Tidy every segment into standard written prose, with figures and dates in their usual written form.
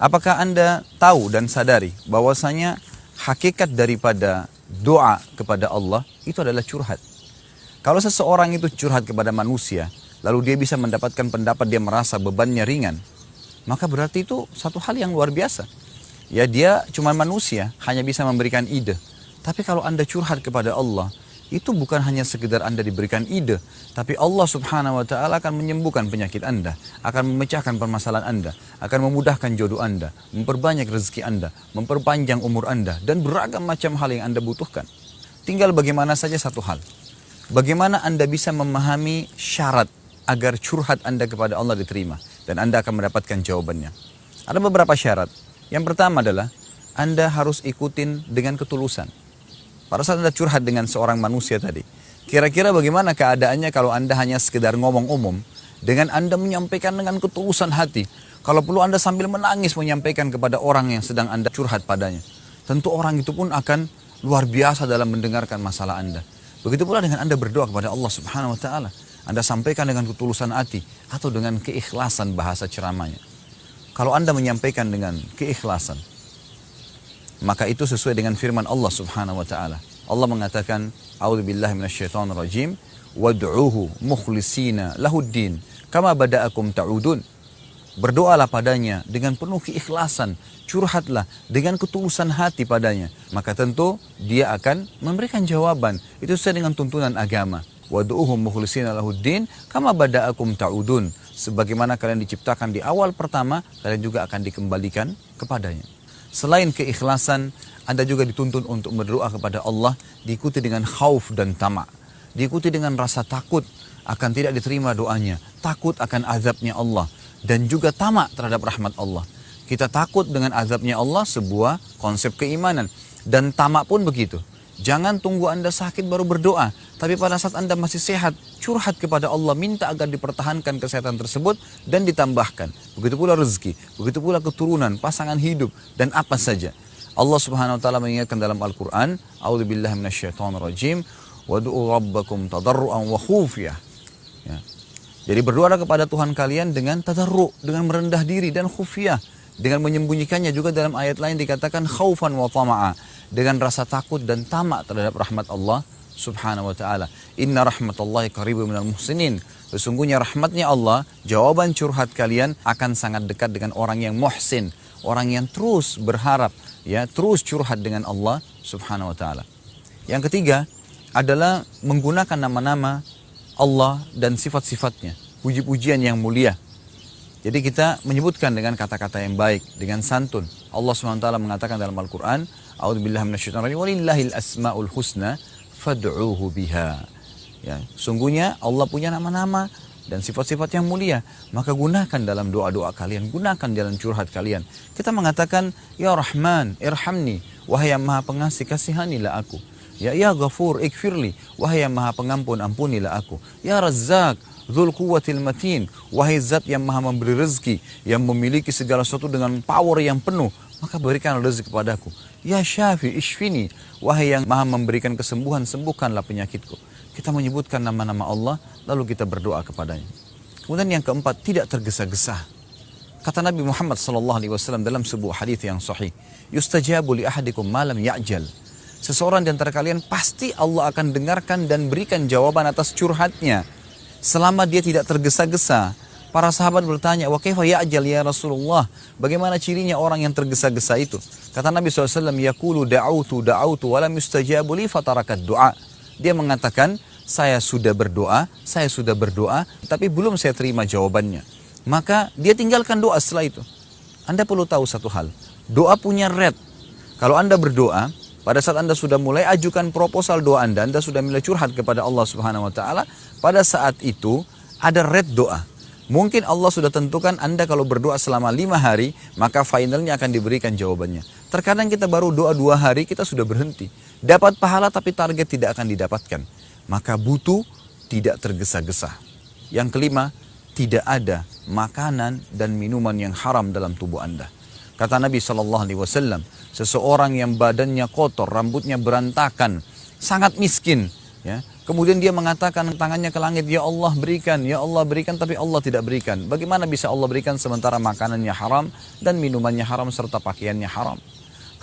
Apakah Anda tahu dan sadari bahwasanya hakikat daripada doa kepada Allah itu adalah curhat. Kalau seseorang itu curhat kepada manusia, lalu dia bisa mendapatkan pendapat, dia merasa bebannya ringan, maka berarti itu satu hal yang luar biasa. Ya, dia cuma manusia, hanya bisa memberikan ide. Tapi kalau Anda curhat kepada Allah, itu bukan hanya sekedar Anda diberikan ide, tapi Allah subhanahu wa ta'ala akan menyembuhkan penyakit Anda, akan memecahkan permasalahan Anda, akan memudahkan jodoh Anda, memperbanyak rezeki Anda, memperpanjang umur Anda, dan beragam macam hal yang Anda butuhkan. Tinggal bagaimana saja satu hal. Bagaimana Anda bisa memahami syarat agar curhat Anda kepada Allah diterima, dan Anda akan mendapatkan jawabannya. Ada beberapa syarat. Yang pertama adalah Anda harus ikutin dengan ketulusan. Pada saat Anda curhat dengan seorang manusia tadi, kira-kira bagaimana keadaannya kalau Anda hanya sekedar ngomong umum, dengan Anda menyampaikan dengan ketulusan hati. Kalau perlu Anda sambil menangis menyampaikan kepada orang yang sedang Anda curhat padanya. Tentu orang itu pun akan luar biasa dalam mendengarkan masalah Anda. Begitu pula dengan Anda berdoa kepada Allah subhanahu wa ta'ala. Anda sampaikan dengan ketulusan hati atau dengan keikhlasan bahasa ceramahnya. Kalau Anda menyampaikan dengan keikhlasan, maka itu sesuai dengan firman Allah subhanahu wa ta'ala. Allah mengatakan, A'udzubillahi minasyaitonirrajim, wad'uhu mukhlisina lahuddin, kama bada'akum ta'udun. Berdoalah padanya dengan penuh keikhlasan, curhatlah dengan ketulusan hati padanya. Maka tentu dia akan memberikan jawaban. Itu sesuai dengan tuntunan agama. Wad'uhu mukhlisina lahuddin, kama bada'akum ta'udun. Sebagaimana kalian diciptakan di awal pertama, kalian juga akan dikembalikan kepadanya. Selain keikhlasan, Anda juga dituntun untuk berdoa kepada Allah, diikuti dengan khauf dan tamak. Diikuti dengan rasa takut akan tidak diterima doanya, takut akan azabnya Allah, dan juga tamak terhadap rahmat Allah. Kita takut dengan azabnya Allah, sebuah konsep keimanan. Dan tamak pun begitu. Jangan tunggu Anda sakit baru berdoa, tapi pada saat Anda masih sehat, curhat kepada Allah, minta agar dipertahankan kesehatan tersebut dan ditambahkan. Begitu pula rezeki, begitu pula keturunan, pasangan hidup, dan apa saja. Allah subhanahu wa ta'ala mengingatkan dalam Al-Quran, A'udzubillahi minasyaitonirrajim, wadu'u rabbakum tadarru'an wa khufiyah. Ya. Jadi berdoa kepada Tuhan kalian dengan tadarru', dengan merendah diri dan khufiyah. Dengan menyembunyikannya juga dalam ayat lain dikatakan khaufan wa tama'a. Dengan rasa takut dan tamak terhadap rahmat Allah subhanahu wa ta'ala. Inna rahmatallahi qaribun minal muhsinin. Sesungguhnya rahmatnya Allah, jawaban curhat kalian akan sangat dekat dengan orang yang muhsin. Orang yang terus berharap, ya, terus curhat dengan Allah subhanahu wa ta'ala. Yang ketiga adalah menggunakan nama-nama Allah dan sifat-sifatnya. Puji-pujian yang mulia. Jadi kita menyebutkan dengan kata-kata yang baik, dengan santun. Allah SWT mengatakan dalam Al-Quran, A'udzubillahi minasyaitonirrajim, walillahil asma'ul husna fad'uuhu biha. Ya, sungguhnya Allah punya nama-nama dan sifat-sifat yang mulia. Maka gunakan dalam doa-doa kalian, gunakan dalam curhat kalian. Kita mengatakan, Ya Rahman, irhamni, wahai yang maha pengasih, kasihanilah aku. Ya Ghafur, ikfirli, wahai yang maha pengampun, ampunilah aku. Ya Razzaq, Dzul Quwwatil Matin, wahai zat yang maha memberi rezeki, yang memiliki segala sesuatu dengan power yang penuh, maka berikan rezeki kepadaku. Ya Syafi, Ishfini, wahai yang maha memberikan kesembuhan, sembuhkanlah penyakitku. Kita menyebutkan nama-nama Allah, lalu kita berdoa kepadanya. Kemudian yang keempat, tidak tergesa-gesa. Kata Nabi Muhammad SAW dalam sebuah hadis yang sahih, yustajabu li ahadikum ma lam ya'jal. Seseorang di antara kalian pasti Allah akan dengarkan dan berikan jawaban atas curhatnya, selama dia tidak tergesa-gesa. Para sahabat bertanya, wa kaifa ya'jal ya Rasulullah? Bagaimana cirinya orang yang tergesa-gesa itu? Kata Nabi SAW, yaqulu da'autu wa lam yustajabu li fatarakat du'a. Dia mengatakan, saya sudah berdoa, tapi belum saya terima jawabannya. Maka dia tinggalkan doa setelah itu. Anda perlu tahu satu hal, doa punya rate. Kalau Anda berdoa, pada saat Anda sudah mulai ajukan proposal doa Anda sudah mulai curhat kepada Allah Subhanahu wa taala, pada saat itu ada rate doa. Mungkin Allah sudah tentukan Anda kalau berdoa selama 5 hari, maka finalnya akan diberikan jawabannya. Terkadang kita baru doa 2 hari, kita sudah berhenti. Dapat pahala tapi target tidak akan didapatkan. Maka butuh tidak tergesa-gesa. Yang kelima, tidak ada makanan dan minuman yang haram dalam tubuh Anda. Kata Nabi SAW, seseorang yang badannya kotor, rambutnya berantakan, sangat miskin, ya, Kemudian dia mengatakan tangannya ke langit, ya Allah berikan, tapi Allah tidak berikan. Bagaimana bisa Allah berikan sementara makanannya haram dan minumannya haram serta pakaiannya haram?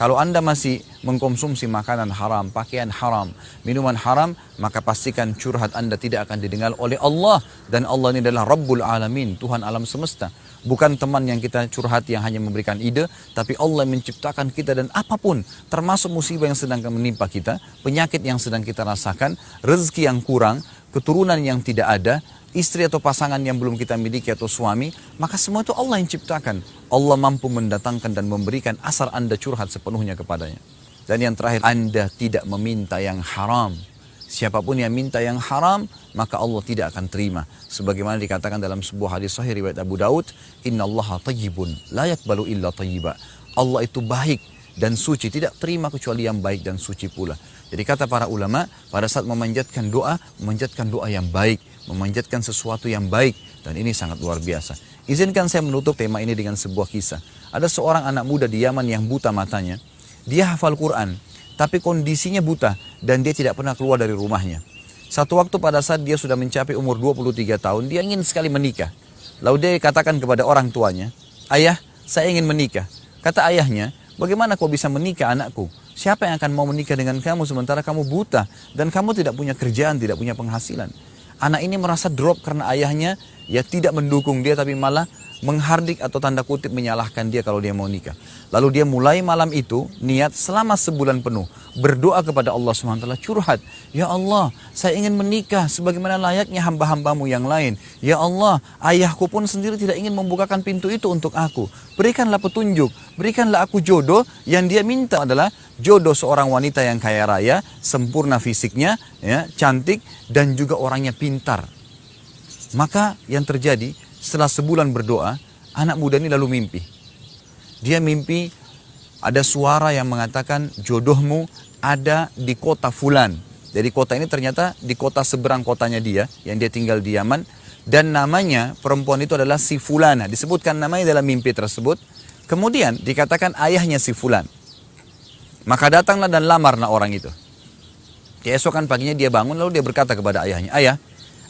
Kalau Anda masih mengkonsumsi makanan haram, pakaian haram, minuman haram, maka pastikan curhat Anda tidak akan didengar oleh Allah. Dan Allah ini adalah Rabbul Alamin, Tuhan alam semesta. Bukan teman yang kita curhat yang hanya memberikan ide, tapi Allah yang menciptakan kita dan apapun, termasuk musibah yang sedang menimpa kita, penyakit yang sedang kita rasakan, rezeki yang kurang, keturunan yang tidak ada, istri atau pasangan yang belum kita miliki atau suami, maka semua itu Allah yang ciptakan. Allah mampu mendatangkan dan memberikan asal Anda curhat sepenuhnya kepadanya. Dan yang terakhir, Anda tidak meminta yang haram. Siapapun yang minta yang haram, maka Allah tidak akan terima. Sebagaimana dikatakan dalam sebuah hadis sahih riwayat Abu Daud, Innallaha tayyibun, la yakbalu illa tayyiba. Allah itu baik dan suci, tidak terima kecuali yang baik dan suci pula. Jadi kata para ulama, pada saat memanjatkan doa yang baik, memanjatkan sesuatu yang baik, dan ini sangat luar biasa. Izinkan saya menutup tema ini dengan sebuah kisah. Ada seorang anak muda di Yaman yang buta matanya. Dia hafal Quran, tapi kondisinya buta dan dia tidak pernah keluar dari rumahnya. Satu waktu pada saat dia sudah mencapai umur 23 tahun, dia ingin sekali menikah. Lalu dia katakan kepada orang tuanya, ayah, saya ingin menikah. Kata ayahnya, bagaimana kau bisa menikah anakku? Siapa yang akan mau menikah dengan kamu sementara kamu buta dan kamu tidak punya kerjaan, tidak punya penghasilan? Anak ini merasa drop karena ayahnya ya tidak mendukung dia tapi malah menghardik atau tanda kutip menyalahkan dia kalau dia mau nikah. Lalu dia mulai malam itu niat selama sebulan penuh berdoa kepada Allah SWT, curhat. Ya Allah, saya ingin menikah sebagaimana layaknya hamba-hambamu yang lain. Ya Allah, ayahku pun sendiri tidak ingin membukakan pintu itu untuk aku. Berikanlah petunjuk, berikanlah aku jodoh. Yang dia minta adalah jodoh seorang wanita yang kaya raya, sempurna fisiknya, ya, cantik, dan juga orangnya pintar. Maka yang terjadi setelah sebulan berdoa, anak muda ini lalu mimpi. Dia mimpi ada suara yang mengatakan jodohmu ada di kota Fulan. Jadi kota ini ternyata di kota seberang kotanya dia, yang dia tinggal di Yaman. Dan namanya perempuan itu adalah si Fulana. Disebutkan namanya dalam mimpi tersebut. Kemudian dikatakan ayahnya si Fulan. Maka datanglah dan lamarlah orang itu. Keesokan paginya dia bangun lalu dia berkata kepada ayahnya, ayah,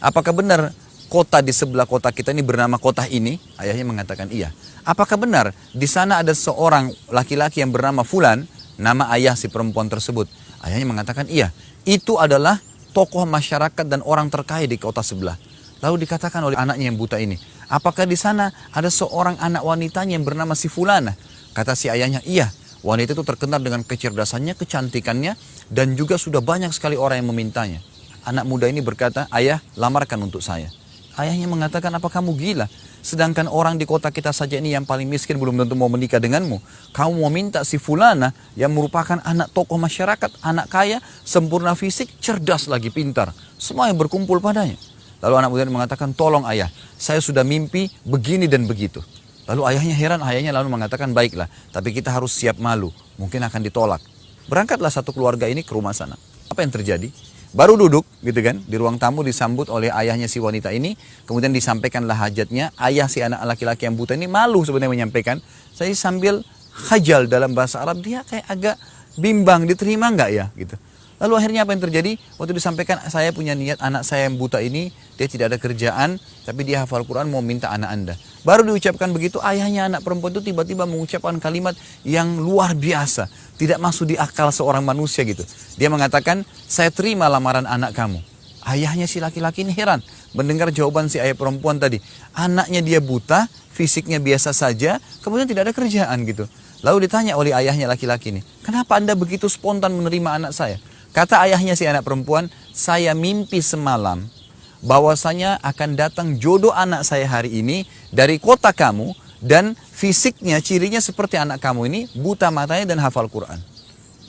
apakah benar kota di sebelah kota kita ini bernama kota ini? Ayahnya mengatakan iya. Apakah benar di sana ada seorang laki-laki yang bernama Fulan, nama ayah si perempuan tersebut? Ayahnya mengatakan iya. Itu adalah tokoh masyarakat dan orang terkaya di kota sebelah. Lalu dikatakan oleh anaknya yang buta ini, apakah di sana ada seorang anak wanitanya yang bernama si Fulana? Kata si ayahnya, iya. Wanita itu terkenal dengan kecerdasannya, kecantikannya, dan juga sudah banyak sekali orang yang memintanya. Anak muda ini berkata, ayah, lamarkan untuk saya. Ayahnya mengatakan, apa kamu gila? Sedangkan orang di kota kita saja ini yang paling miskin belum tentu mau menikah denganmu. Kamu mau minta si Fulana yang merupakan anak tokoh masyarakat, anak kaya, sempurna fisik, cerdas lagi, pintar. Semua yang berkumpul padanya. Lalu anak muda ini mengatakan, tolong ayah, saya sudah mimpi begini dan begitu. Lalu ayahnya heran, ayahnya lalu mengatakan, baiklah, tapi kita harus siap malu, mungkin akan ditolak. Berangkatlah satu keluarga ini ke rumah sana. Apa yang terjadi? Baru duduk, gitu kan, di ruang tamu disambut oleh ayahnya si wanita ini, kemudian disampaikanlah hajatnya. Ayah si anak laki-laki yang buta ini malu sebenarnya menyampaikan. Saya sambil khajal dalam bahasa Arab, dia kayak agak bimbang, diterima nggak ya, gitu. Lalu akhirnya apa yang terjadi? Waktu disampaikan, saya punya niat anak saya yang buta ini, dia tidak ada kerjaan, tapi dia hafal Quran mau minta anak anda. Baru diucapkan begitu, ayahnya anak perempuan itu tiba-tiba mengucapkan kalimat yang luar biasa. Tidak masuk di akal seorang manusia gitu. Dia mengatakan, saya terima lamaran anak kamu. Ayahnya si laki-laki ini heran mendengar jawaban si ayah perempuan tadi. Anaknya dia buta, fisiknya biasa saja, kemudian tidak ada kerjaan gitu. Lalu ditanya oleh ayahnya laki-laki ini, kenapa anda begitu spontan menerima anak saya? Kata ayahnya si anak perempuan, saya mimpi semalam bahwasanya akan datang jodoh anak saya hari ini dari kota kamu dan fisiknya, cirinya seperti anak kamu ini, buta matanya dan hafal Quran.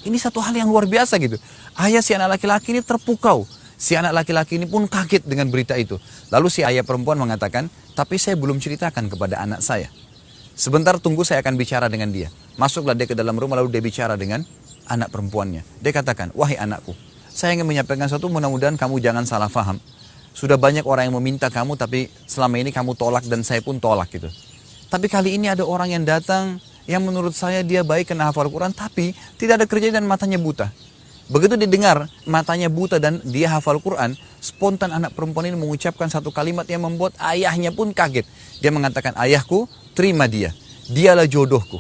Ini satu hal yang luar biasa gitu. Ayah si anak laki-laki ini terpukau. Si anak laki-laki ini pun kaget dengan berita itu. Lalu si ayah perempuan mengatakan, tapi saya belum ceritakan kepada anak saya. Sebentar tunggu, saya akan bicara dengan dia. Masuklah dia ke dalam rumah lalu dia bicara dengan anak perempuannya. Dia katakan, wahai anakku, saya ingin menyampaikan sesuatu, mudah-mudahan kamu jangan salah faham. Sudah banyak orang yang meminta kamu, tapi selama ini kamu tolak dan saya pun tolak gitu. Tapi kali ini ada orang yang datang, yang menurut saya dia baik kena hafal Quran, tapi tidak ada kerja dan matanya buta. Begitu didengar matanya buta dan dia hafal Quran, spontan anak perempuan ini mengucapkan satu kalimat yang membuat ayahnya pun kaget. Dia mengatakan, ayahku terima dia, dialah jodohku.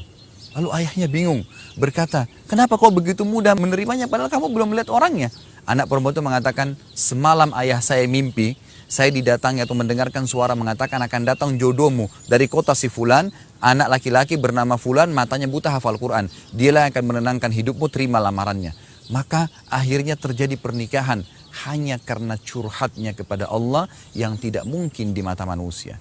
Lalu ayahnya bingung, berkata, kenapa kau begitu mudah menerimanya padahal kamu belum melihat orangnya? Anak perempuan itu mengatakan, semalam ayah saya mimpi, saya didatangi atau mendengarkan suara mengatakan akan datang jodohmu dari kota si fulan, anak laki-laki bernama fulan, matanya buta hafal Quran. Dialah yang akan menenangkan hidupmu, terima lamarannya. Maka akhirnya terjadi pernikahan hanya karena curhatnya kepada Allah yang tidak mungkin di mata manusia.